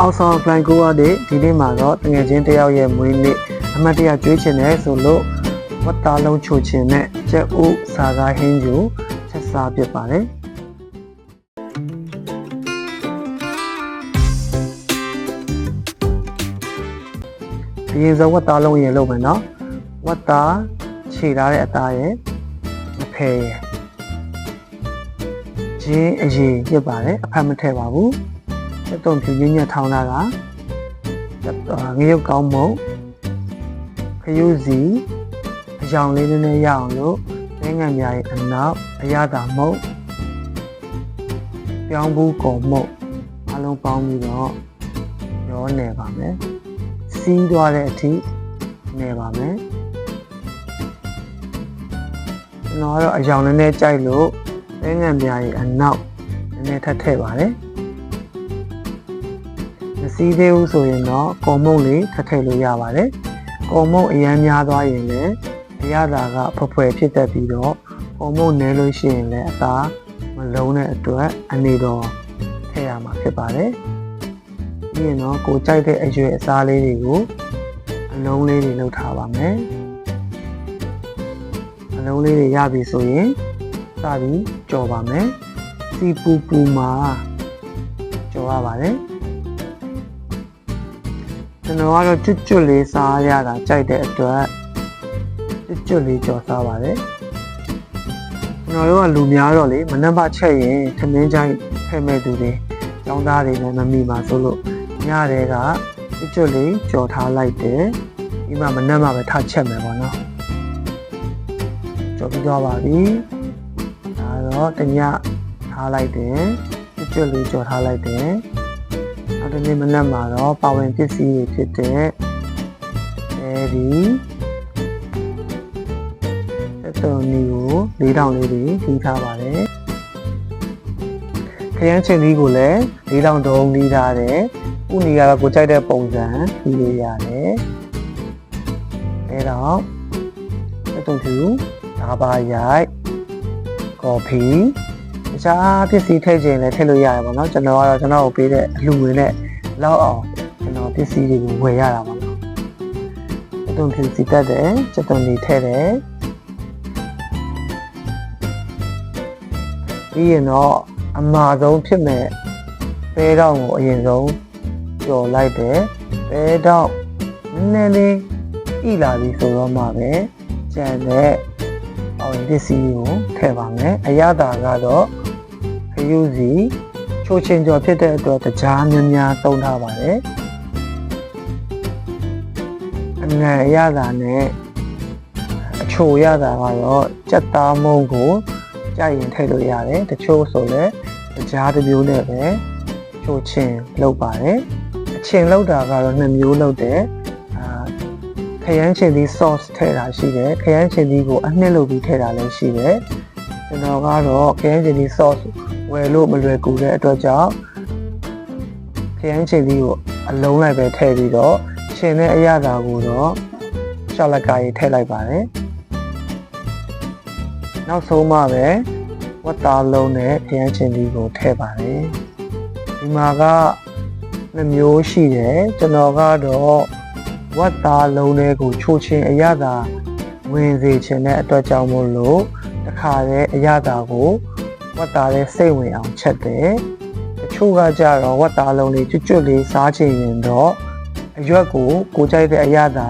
အောက်ဆောင်ပလန်ကိုရတဲ့ဒီနေ့မှာတော့တငယ်ချင်းတယောက်ရဲ့မွေးနေ့အမှတ်တရကျွေးချင်တယ်ဆိုလို့ဝတ်သားလုံးချိုချင်တဲ့ကျက်ဥစာကားဟင်းကျူချက်စားဖြစ်ပါတယ်ဒီရင်စဝတ်သားလုံးရင်လုပ်မယ်နော်ဝတ်သားခြေထားတဲ့အသားရဲ့မဖဲရဲ့ချင်းအရင်ပြစ်ပါတယ်အဖက်မထည့်ပါဘူးတက်တုံဖြူညညထောင်းတာကငရုတ်ကောင်းမုတ်ခရုစီအကြောင်လေးနည်းနည်းရအောင်လို့လဲငံများရဲ့အနောက်အရသာမုတ်ပြောင်းဘူးကုံမုတ်အလုံးပေါင်းပြီးတော့ရောနေပါမယ်စီးသွားတဲ့အထိနေပါမယ်ကျွန်တော်ကတော့အကြောင်နည်းနည်းကြိုက်လို့လဲငံများရဲ့အနောက်နည်းနည်းထပ်ထည့်ပါတယ်မစီးသေးဘူးဆိုရင်တော့ကုံမုတ်လေးထပ်ထည့်လို့ရပါတယ်ကုံမုတ်အရမ်းများသွားရင်လည်းအရသာကဖွယ်ဖွယ်ဖြစ်တတ်ပြီးတော့ကုံမုတ်နည်းလို့ရှိရင်လည်းအသားမလုံးတဲ့အတွက်အနေတော်ထည့်ရမှာဖြစ်ပါတယ်ပြီးရင်တော့ကိုကြိုက်တဲ့အရွယ်အစားလေးတွေကိုအလုံးလေးတွေလုပ်ထားပါမယ်အလုံးလေးတွေရပြီဆိုရင်စပြီးကြော်ပါမယ်စီပူပူမှာကြော်ရပါတယ်ကျွန်တော်ကတော့ကျွတ်လေးစားရတာကြိုက်တဲ့အတွက်ကျွတ်လေးကြော်စားပါတယ်ကျွန်တော်တို့ကလူများတော့လေမနက်မှချက်ရင်ထမင်းချိုင်းဖဲ့မဲ့သူတွေကျောင်းသားတွေလည်းမမိပါဆိုလို့ညတဲ့ကကျွတ်လေးကြော်ထားလိုက်တယ်ဒီမှာမနက်မှပဲထချက်မယ်ပေါ့နော်ကြော်ပြီးတော့ပါပြီဒါတော့တညထားလိုက်တယ်ကျွတ်လေးကြော်ထားလိုက်တယ်နောက်တစ်နေ့မနက်မှာတော့ပါဝင်ပစ္စည်းတွေဖြစ်တဲ့အဲဒီတော်နီကို4000လေးတွေပြီးထားပါတယ်ခရမ်းချင်သီးကိုလည်း4000တုံးပြီးထားတယ်ဥနီကတော့ကိုကြိုက်တဲ့ပုံစံပြီးလို့ရတယ်အဲတော့တုံးဖြူဓာပါရိုက်ကော်ဖီတခြားပစ္စည်းထည့်ခြင်းလည်းထည့်လို့ရတယ်ပေါ့နော်ကျွန်တော်ကတော့ကျွန်တော်ကိုပေးတဲ့အလှူငွေနဲ့လောက်အောင်ကျွန်တော်ပစ္စည်းတွေကိုဝယ်ရတာပေါ့နော်တုံးဖြူစီတက်တယ်စက်တုံးလေးထည့်တယ်ပြီးရင်တော့အမှားဆုံးဖြစ်မဲ့ပဲတောင်ကိုအရင်ဆုံးကြော်လိုက်တယ်ပဲတောင်နည်းနည်းလေးဣလာပြီဆိုတော့မှပဲကြံတဲ့ပစ္စည်းကိုထည့်ပါမယ်အရသာကတော့ခရုစီချိုးချင်းကြော်ဖြစ်တဲ့အတွက်တကြားများများသုံးထားပါတယ်အငယ်အရသာနဲ့အချိုရသာကတော့ကြက်သားမုံကိုကြိုက်ရင်ထည့်လို့ရတယ်တချို့ဆိုလည်းကြားတစ်မျိုးနဲ့ပဲချိုးချင်းလုပ်ပါတယ်အချင်းလောက်တာကတော့2မျိုးလုပ်တယ်ခရမ်းချင်သီး sauce ထည့်တာရှိတယ်ခရမ်းချင်သီးကိုအနှစ်လုပ်ပြီးထည့်တာလည်းရှိတယ်ကျွန်တော်ကတော့ခရမ်းချင်သီး sauce ဝယ်လို့မလွယ်ကူတဲ့အတွက်ကြောင့်ခရမ်းချင်သီးကိုအလုံးလိုက်ပဲထည့်ပြီးတော့ရှင်တဲ့အရသာကိုတော့ရှာလကာရေးထည့်လိုက်ပါတယ်နောက်ဆုံးမှပဲဝတ်သားလုံးနဲ့ခရမ်းချင်သီးကိုထည့်ပါတယ်ဒီမှာက2မျိုးရှိတယ်ကျွန်တော်ကတော့ဝတ်သားလုံးတွေကိုချိုးချင်းအရသာဝင်စေချင်တဲ့အတွက်ကြောင့်မို့လို့တခါတည်းအရသာကိုဝတ်သားလေးစိတ်ဝင်အောင်ချက်တယ်တချို့ကကြတော့ဝတ်သားလုံးလေးကျွတ်လေးစားချင်ရင်တော့အရွက်ကိုကြိုက်တဲ့အရသာ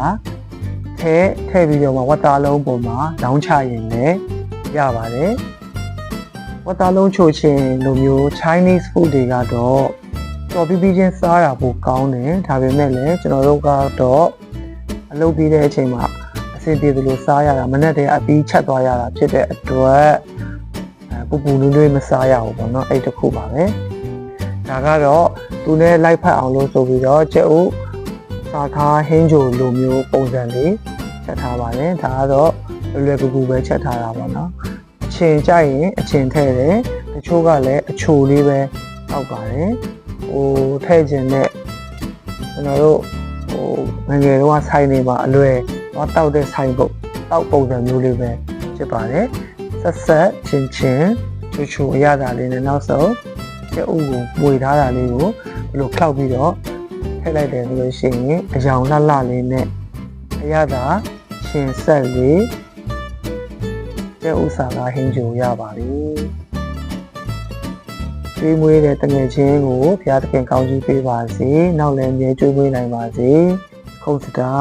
ထည့်ပြီးတော့မှဝတ်သားလုံးပေါ်မှာလောင်းချရင်လည်းရပါတယ်ဝတ်သားလုံးချိုချင်းလိုမျိုး Chinese food တွေကတော့တော်ပြီးချင်းစားတာပိုကောင်းတယ်ဒါပေမဲ့လည်းကျွန်တော်တို့ကတော့အလုပ်ပြီးတဲ့အချိန်မှာအဆင်ပြေသလိုစားရတာမနေ့တည်းအပြီးချက်သွားရတာဖြစ်တဲ့အတွက်ပူပူနွေးနွေးမစားရဘူးပေါ့နော်အဲ့တခုပါပဲဒါကတော့သူနဲ့လိုက်ဖက်အောင်လို့ဆိုပြီးတော့ကျက်ဥစာခါဟင်းဂျိုလိုမျိုးပုံစံလေးချက်ထားပါတယ်ဒါကတော့လွယ်ကူကူပဲချက်ထားတာပေါ့နော်အချင်းကြိုက်ရင်အချင်းထည့်တယ်တချို့ကလည်းအချိုလေးပဲတောက်ပါတယ်ထည့်ခြင်းနဲ့ကျွန်တော်တို့ငယ်ငယ်တုန်းကဆိုင်နေမှာအလွယ်တော့တောက်တဲ့ဆိုင်ပုတ်တောက်ပုံစံမျိုးလေးပဲဖြစ်ပါတယ်ဆက်ချင်းချိုအရသာလေးနဲ့နောက်ဆုံးကျက်ဥကိုပွေထားတာလေးကိုဘယ်လိုခောက်ပြီးတော့ ထည့်လိုက်တယ်ဆိုလို့ရှိရင်အယောင်လှလှလေးနဲ့အရသာရှင်ဆက်လေးတဲ့ဥစ္စာကဟင်းကြိုရပါပြီကျွေးမွေးတဲ့တငယ်ချင်းကိုဘုရားသခင်ကောင်းချီးပေးပါစေနောက်လည်းမြဲကျွေးမွေးနိုင်ပါစေခုတ်စတာ